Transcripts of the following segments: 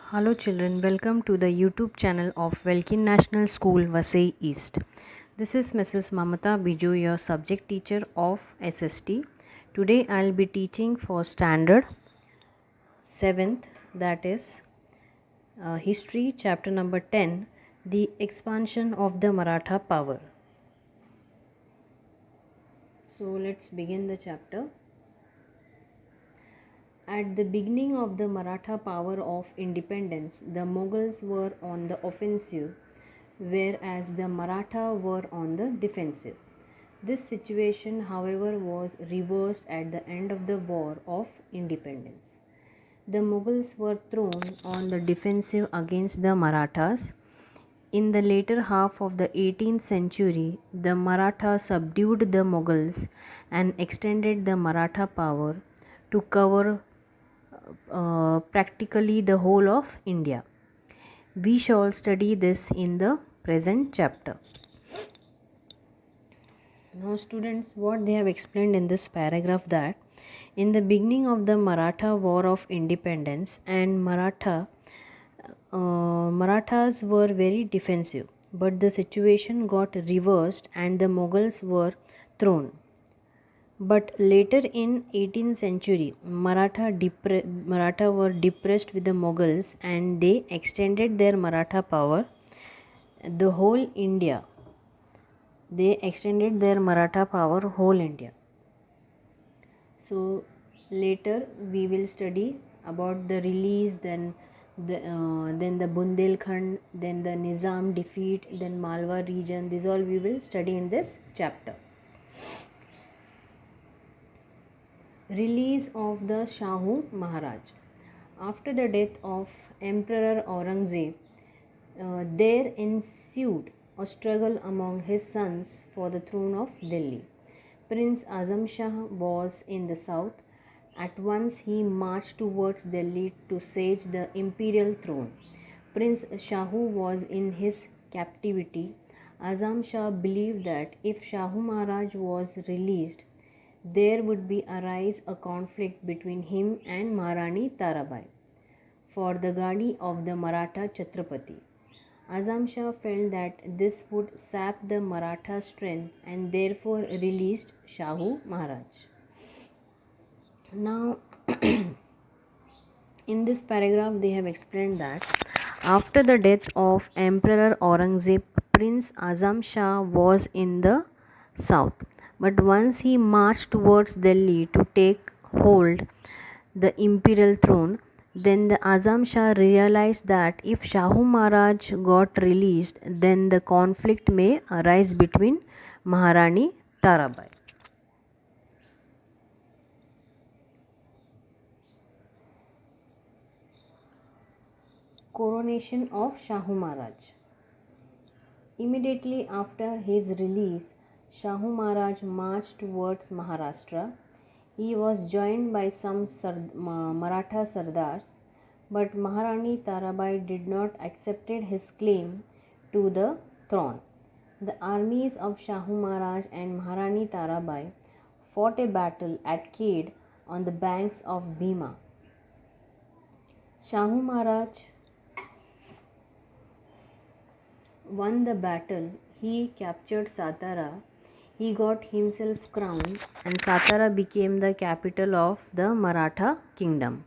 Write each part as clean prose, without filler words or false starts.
Hello children, welcome to the YouTube channel of Velkin National School, Vasai East. This is Mrs. Mamata Biju, your subject teacher of SST. Today I'll be teaching for standard 7th, that is History, chapter number 10, the expansion of the Maratha power. So let's begin the chapter. At the beginning of the Maratha power of independence, the Mughals were on the offensive, whereas the Maratha were on the defensive. This situation, however, was reversed at the end of the War of Independence. The Mughals were thrown on the defensive against the Marathas. In the later half of the 18th century, the Marathas subdued the Mughals and extended the Maratha power to cover practically the whole of India. We shall study this in the present chapter. Now students, what they have explained in this paragraph, that in the beginning of the Maratha War of Independence and Marathas were very defensive, but the situation got reversed and the Mughals were thrown. But later in 18th century, Maratha were depressed with the Mughals and they extended their Maratha power the whole India. They extended their Maratha power whole India. So later we will study about the release, then the Bundelkhand, then the Nizam defeat, then Malwa region. These all we will study in this chapter. Release of the Shahu Maharaj. After the death of Emperor Aurangzeb, there ensued a struggle among his sons for the throne of Delhi. Prince Azam Shah was in the south. At once he marched towards Delhi to seize the imperial throne. Prince Shahu was in his captivity. Azam Shah believed that if Shahu Maharaj was released, there would be arise a conflict between him and Maharani Tarabai for the Gadi of the Maratha Chhatrapati. Azam Shah felt that this would sap the Maratha strength and therefore released Shahu Maharaj. Now, in this paragraph, they have explained that after the death of Emperor Aurangzeb, Prince Azam Shah was in the south. But once he marched towards Delhi to take hold the imperial throne, then the Azam Shah realized that if Shahu Maharaj got released, then the conflict may arise between Maharani Tarabai. Coronation of Shahu Maharaj. Immediately after his release, Shahu Maharaj marched towards Maharashtra. He was joined by some Maratha Sardars, but Maharani Tarabai did not accept his claim to the throne. The armies of Shahu Maharaj and Maharani Tarabai fought a battle at Khed on the banks of Bhima. Shahu Maharaj won the battle. He captured Satara. He got himself crowned and Satara became the capital of the Maratha kingdom.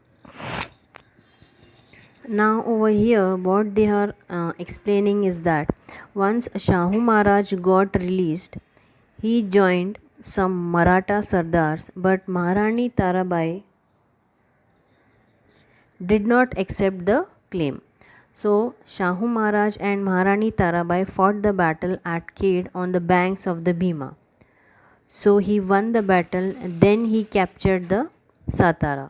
Now over here what they are explaining is that once Shahu Maharaj got released, he joined some Maratha Sardars, but Maharani Tarabai did not accept the claim. So Shahu Maharaj and Maharani Tarabai fought the battle at Khed on the banks of the Bhima. So he won the battle and then he captured the Satara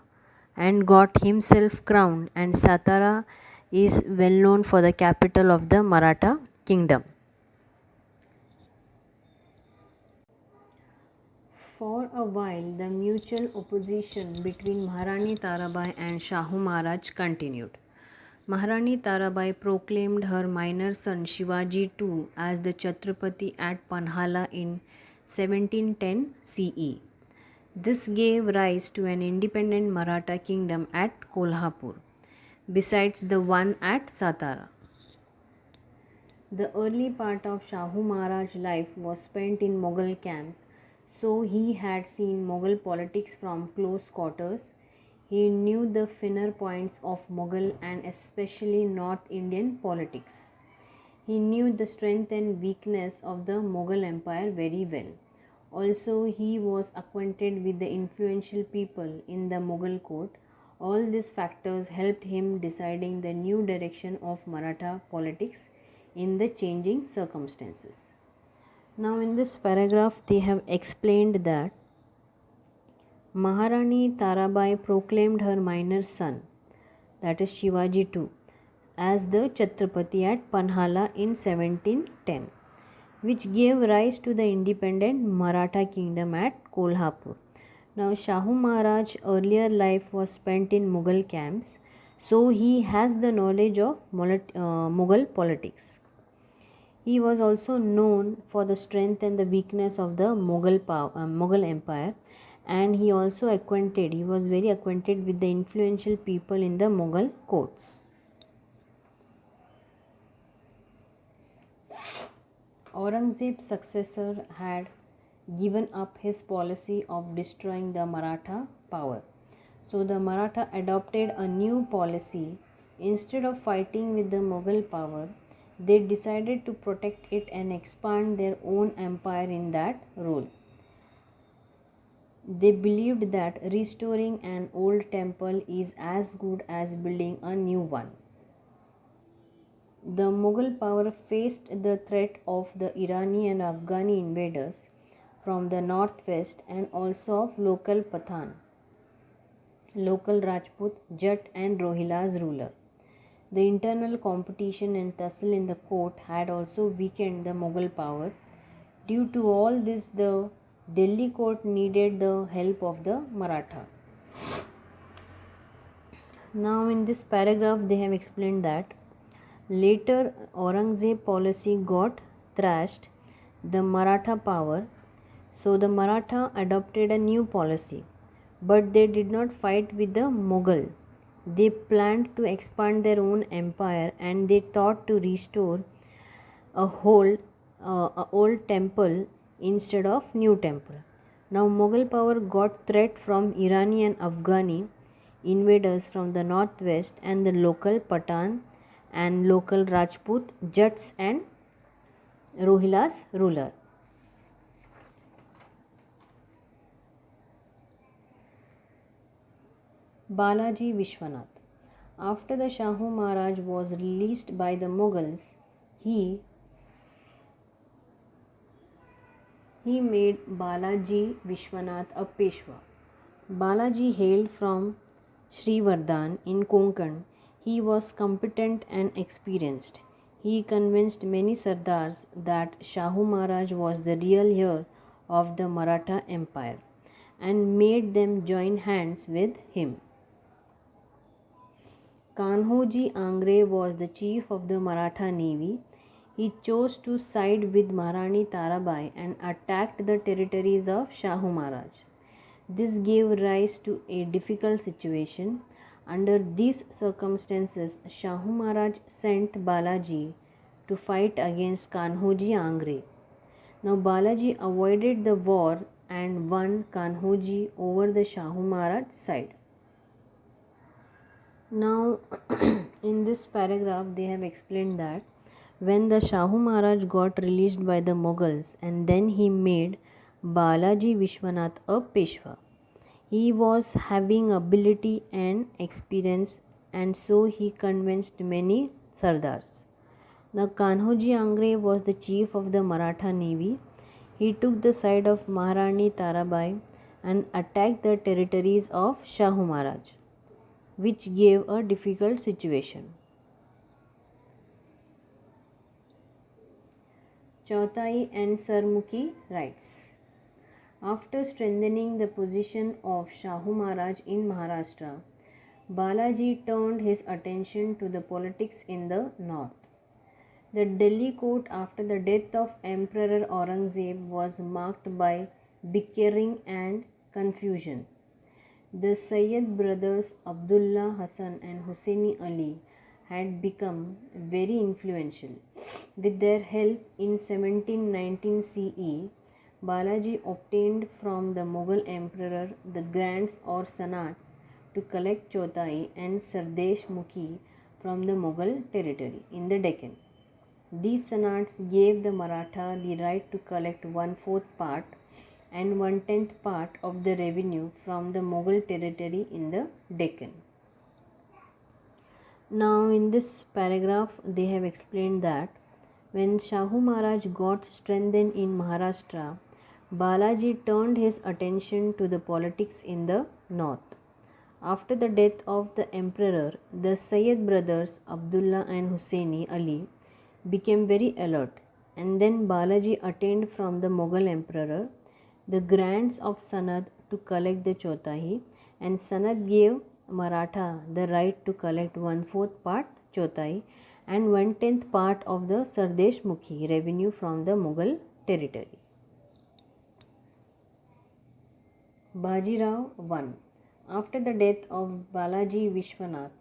and got himself crowned, and Satara is well known for the capital of the Maratha kingdom. For a while, the mutual opposition between Maharani Tarabai and Shahu Maharaj continued. Maharani Tarabai proclaimed her minor son Shivaji II as the Chhatrapati at Panhala in 1710 CE. This gave rise to an independent Maratha kingdom at Kolhapur. besides the one at Satara. The early part of Shahu Maharaj's life was spent in Mughal camps, so he had seen Mughal politics from close quarters. He knew the finer points of Mughal and especially North Indian politics. He knew the strength and weakness of the Mughal Empire very well. Also, he was acquainted with the influential people in the Mughal court. All these factors helped him deciding the new direction of Maratha politics in the changing circumstances. Now, in this paragraph, they have explained that Maharani Tarabai proclaimed her minor son, that is Shivaji too, as the Chhatrapati at Panhala in 1710, which gave rise to the independent Maratha kingdom at Kolhapur. Now, Shahu Maharaj's earlier life was spent in Mughal camps, so he has the knowledge of Mughal politics. He was also known for the strength and the weakness of the Mughal Empire, and he was very acquainted with the influential people in the Mughal courts. Aurangzeb's successor had given up his policy of destroying the Maratha power. So the Maratha adopted a new policy. Instead of fighting with the Mughal power, they decided to protect it and expand their own empire in that role. They believed that restoring an old temple is as good as building a new one. The Mughal power faced the threat of the Irani and Afghani invaders from the northwest and also of local Pathan, local Rajput, Jat and Rohilla's ruler. The internal competition and tussle in the court had also weakened the Mughal power. Due to all this, the Delhi court needed the help of the Maratha. Now, in this paragraph, they have explained that later Aurangzeb policy got thrashed the Maratha power, so the Maratha adopted a new policy, but they did not fight with the Mughal. They planned to expand their own empire and they thought to restore a old temple instead of new temple. Now Mughal power got threat from Irani and Afghani invaders from the northwest and the local Pathan and local Rajput, Jats and Rohilla's ruler. Balaji Vishwanath. After the Shahu Maharaj was released by the Mughals, he made Balaji Vishwanath a Peshwa. Balaji hailed from Srivardhan in Konkan. He was competent and experienced. He convinced many Sardars that Shahu Maharaj was the real heir of the Maratha Empire and made them join hands with him. Kanhoji Angre was the chief of the Maratha navy. He chose to side with Maharani Tarabai and attacked the territories of Shahu Maharaj. This gave rise to a difficult situation. Under these circumstances, Shahu Maharaj sent Balaji to fight against Kanhoji Angre. Now Balaji avoided the war and won Kanhoji over the Shahu Maharaj side. Now in this paragraph they have explained that when the Shahu Maharaj got released by the Mughals and then he made Balaji Vishwanath a Peshwa. He was having ability and experience and so he convinced many Sardars. Now Kanhoji Angre was the chief of the Maratha navy. He took the side of Maharani Tarabai and attacked the territories of Shahu Maharaj, which gave a difficult situation. Chautai and Sarmukhi writes, after strengthening the position of Shahu Maharaj in Maharashtra, Balaji turned his attention to the politics in the north. The Delhi court after the death of Emperor Aurangzeb was marked by bickering and confusion. The Sayyid brothers Abdullah Hassan and Husseini Ali had become very influential. With their help in 1719 CE, Balaji obtained from the Mughal emperor the grants or sanats to collect Chotai and Sardesh Mukhi from the Mughal territory in the Deccan. These sanats gave the Maratha the right to collect 1/4 part and 1/10 part of the revenue from the Mughal territory in the Deccan. Now, in this paragraph, they have explained that when Shahu Maharaj got strengthened in Maharashtra, Balaji turned his attention to the politics in the north. After the death of the emperor, the Sayyid brothers Abdullah and Husseini Ali became very alert, and then Balaji attained from the Mughal emperor the grants of Sanad to collect the Chotahi, and Sanad gave Maratha the right to collect 1/4 part Chotai and 1/10 part of the Sardesh Mukhi revenue from the Mughal territory. Bajirao I. After the death of Balaji Vishwanath,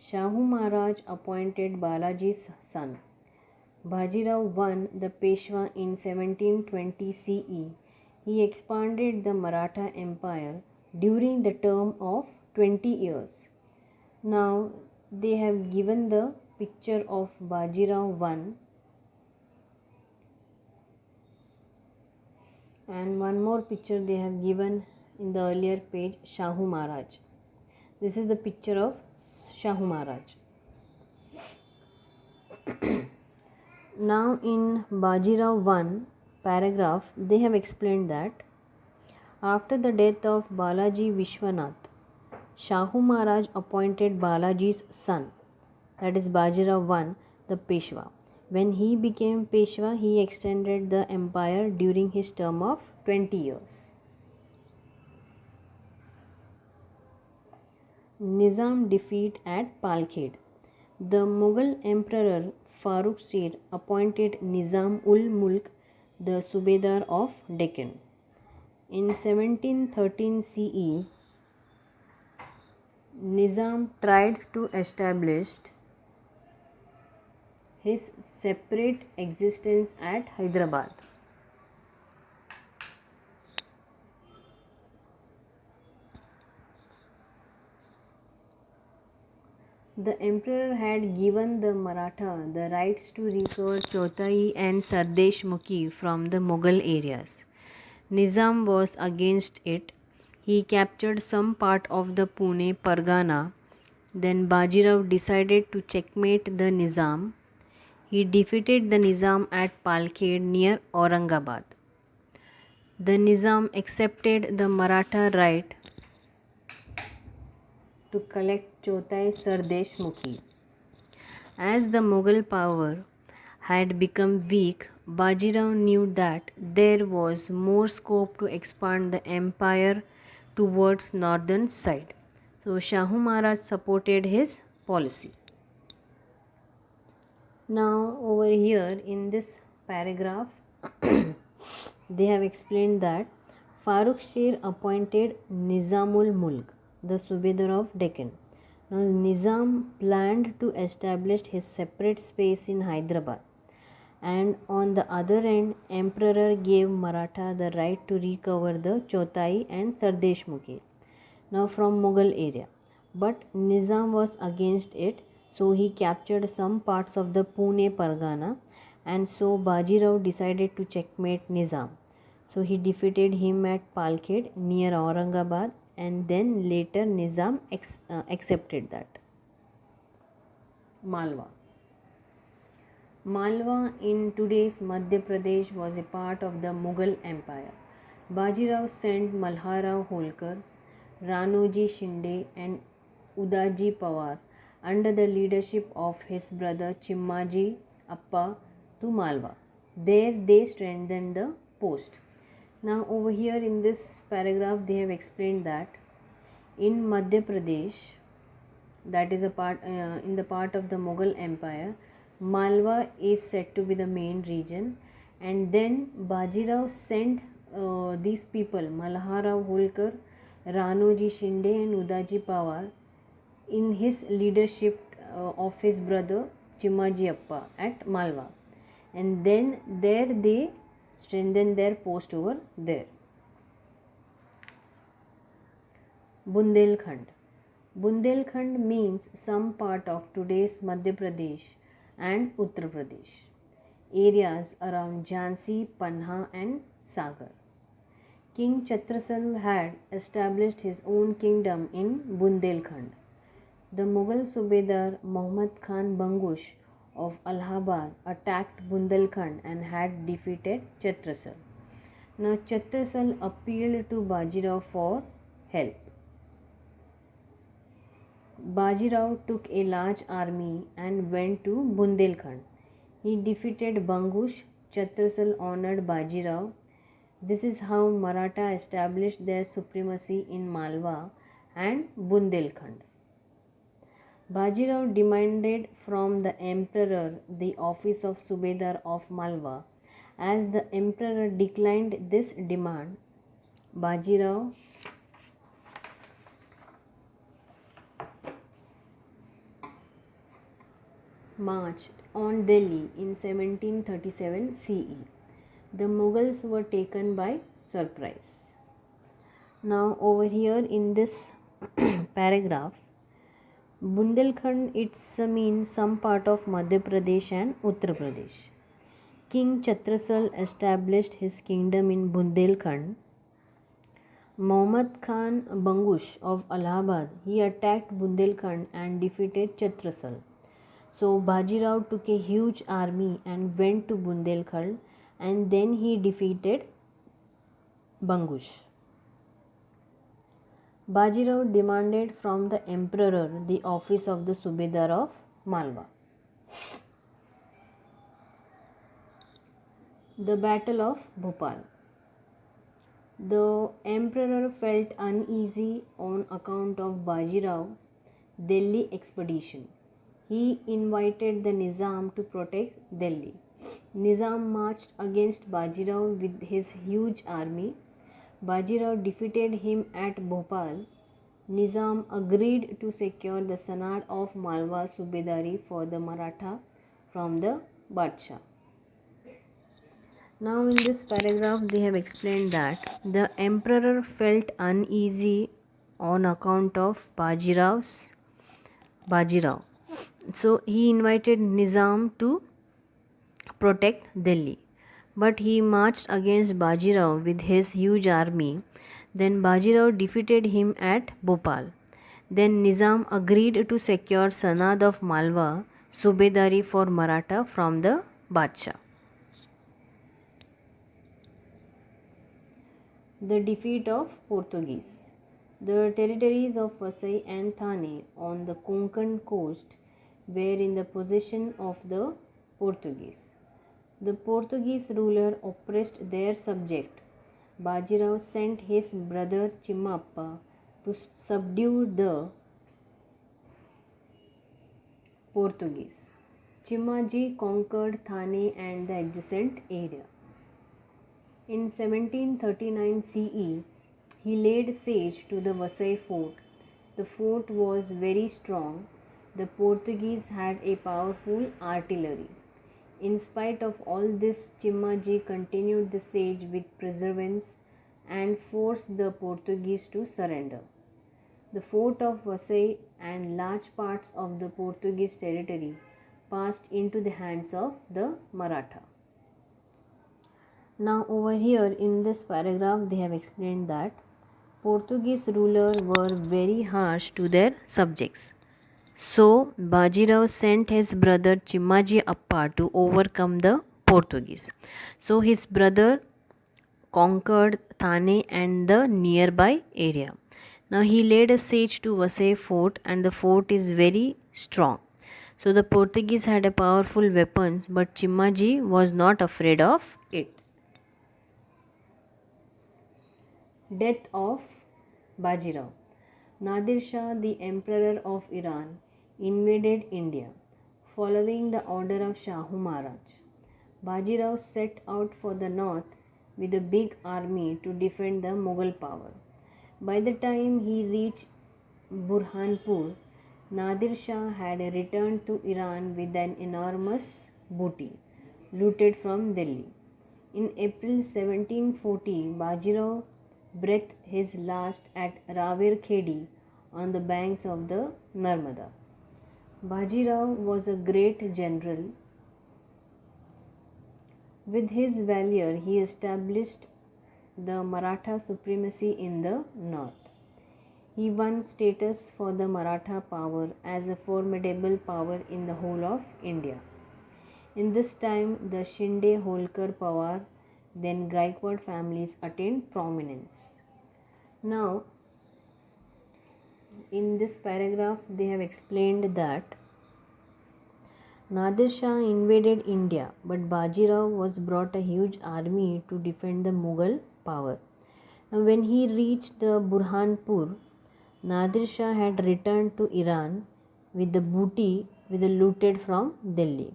Shahu Maharaj appointed Balaji's son Bajirao I the Peshwa in 1720 CE. He expanded the Maratha Empire during the term of 20 years. Now they have given the picture of Bajirao I and one more picture they have given in the earlier page, Shahu Maharaj. This is the picture of Shahu Maharaj. Now in Bajirao I paragraph they have explained that after the death of Balaji Vishwanath, Shahu Maharaj appointed Balaji's son, that is Bajirao I the Peshwa. When he became Peshwa, he extended the empire during his term of 20 years. Nizam defeat at Palkhed. The Mughal Emperor Farooq Sir appointed Nizam ul Mulk the Subedar of Deccan. In 1713 CE, Nizam tried to establish his separate existence at Hyderabad. The emperor had given the Maratha the rights to recover Chotai and Sardesh Mukhi from the Mughal areas. Nizam was against it. He captured some part of the Pune Pargana. Then Bajirao decided to checkmate the Nizam. He defeated the Nizam at Palkhed near Aurangabad. The Nizam accepted the Maratha right to collect Chotai Sardesh Mukhi. As the Mughal power had become weak, Bajirao knew that there was more scope to expand the empire towards northern side. So Shahu Maharaj supported his policy. Now over here in this paragraph they have explained that Farooq Sher appointed Nizamul Mulk the Subedar of Deccan. Now Nizam planned to establish his separate space in Hyderabad, and on the other end emperor gave Maratha the right to recover the Chotai and Sardesh Mukhi now from Mughal area. But Nizam was against it, so he captured some parts of the Pune Pargana, and so Bajirao decided to checkmate Nizam. So he defeated him at Palkhed near Aurangabad, and then later Nizam accepted that. Malwa. Malwa in today's Madhya Pradesh was a part of the Mughal Empire. Bajirao sent Malharao Holkar, Ranoji Shinde and Udaji Pawar under the leadership of his brother Chimmaji Appa to Malwa. There they strengthened the post. Now over here in this paragraph they have explained that in Madhya Pradesh, that is a part in the part of the Mughal Empire, Malwa is said to be the main region, and then Bajirao sent these people Malharao Holkar, Ranoji Shinde and Udaji Pawar in his leadership of his brother Chimaji Appa at Malwa, and then there they strengthened their post over there. Bundelkhand. Bundelkhand means some part of today's Madhya Pradesh and Uttar Pradesh, areas around Jhansi, Panha and Sagar. King Chhatrasal had established his own kingdom in Bundelkhand. The Mughal Subedar Muhammad Khan Bangush of Allahabad attacked Bundelkhand and had defeated Chhatrasal. Now Chhatrasal appealed to Bajirao for help. Bajirao took a large army and went to Bundelkhand. He defeated Bangush. Chhatrasal honored Bajirao. This is how Maratha established their supremacy in Malwa and Bundelkhand. Bajirao demanded from the emperor the office of Subedar of Malwa. As the emperor declined this demand, Bajirao marched on Delhi in 1737 CE. The Mughals were taken by surprise. Now over here in this paragraph, Bundelkhand it's means some part of Madhya Pradesh and Uttar Pradesh. King Chhatrasal established his kingdom in Bundelkhand. Muhammad Khan Bangush of Allahabad, he attacked Bundelkhand and defeated Chhatrasal. So Bajirao took a huge army and went to Bundelkhand, and then he defeated Bangush. Bajirao demanded from the emperor the office of the Subedar of Malwa. The Battle of Bhopal. The emperor felt uneasy on account of Bajirao Delhi expedition. He invited the Nizam to protect Delhi. Nizam marched against Bajirao with his huge army. Bajirao defeated him at Bhopal. Nizam agreed to secure the Sanad of Malwa Subedari for the Maratha from the Badshah. Now in this paragraph they have explained that the emperor felt uneasy on account of Bajirao. So he invited Nizam to protect Delhi. But he marched against Bajirao with his huge army. Then Bajirao defeated him at Bhopal. Then Nizam agreed to secure Sanad of Malwa, Subedari for Maratha from the Badshah. The defeat of Portuguese. The territories of Vasai and Thane on the Konkan coast were in the possession of the Portuguese. The Portuguese ruler oppressed their subject. Bajirao sent his brother Chimmappa to subdue the Portuguese. Chimmaji conquered Thane and the adjacent area. In 1739 CE, he laid siege to the Vasai fort. The fort was very strong. The Portuguese had a powerful artillery. In spite of all this, Chimmaji continued the siege with perseverance and forced the Portuguese to surrender. The fort of Vasai and large parts of the Portuguese territory passed into the hands of the Maratha. Now over here in this paragraph they have explained that Portuguese rulers were very harsh to their subjects. So Bajirao sent his brother Chimmaji Appa to overcome the Portuguese. So his brother conquered Thane and the nearby area. Now he laid a siege to Vasai fort and the fort is very strong. So the Portuguese had a powerful weapons but Chimmaji was not afraid of it. Death of Bajirao. Nadir Shah, the Emperor of Iran, invaded India. Following the order of Shahu Maharaj, Bajirao set out for the north with a big army to defend the Mughal power. By the time he reached Burhanpur, Nadir Shah had returned to Iran with an enormous booty looted from Delhi. In April 1740, Bajirao breathed his last at Rawir Khedi on the banks of the Narmada. Bajirao was a great general. With his valor, he established the Maratha supremacy in the north. He won status for the Maratha power as a formidable power in the whole of India. In this time, the Shinde, Holkar, Pawar, then Gaikwad families attained prominence. Now, in this paragraph, they have explained that Nadir Shah invaded India, but Bajirao was brought a huge army to defend the Mughal power. Now, when he reached the Burhanpur, Nadir Shah had returned to Iran with the booty looted from Delhi.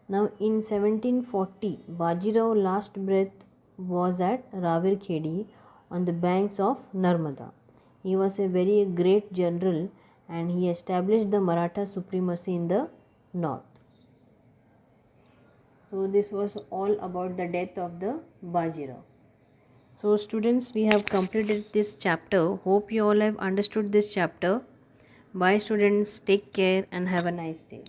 Now, in 1740, Bajirao's last breath was at Rawir Khedi on the banks of Narmada. He was a very great general and he established the Maratha supremacy in the north. So this was all about the death of the Bajirao. So students, we have completed this chapter. Hope you all have understood this chapter. Bye students, take care and have a nice day.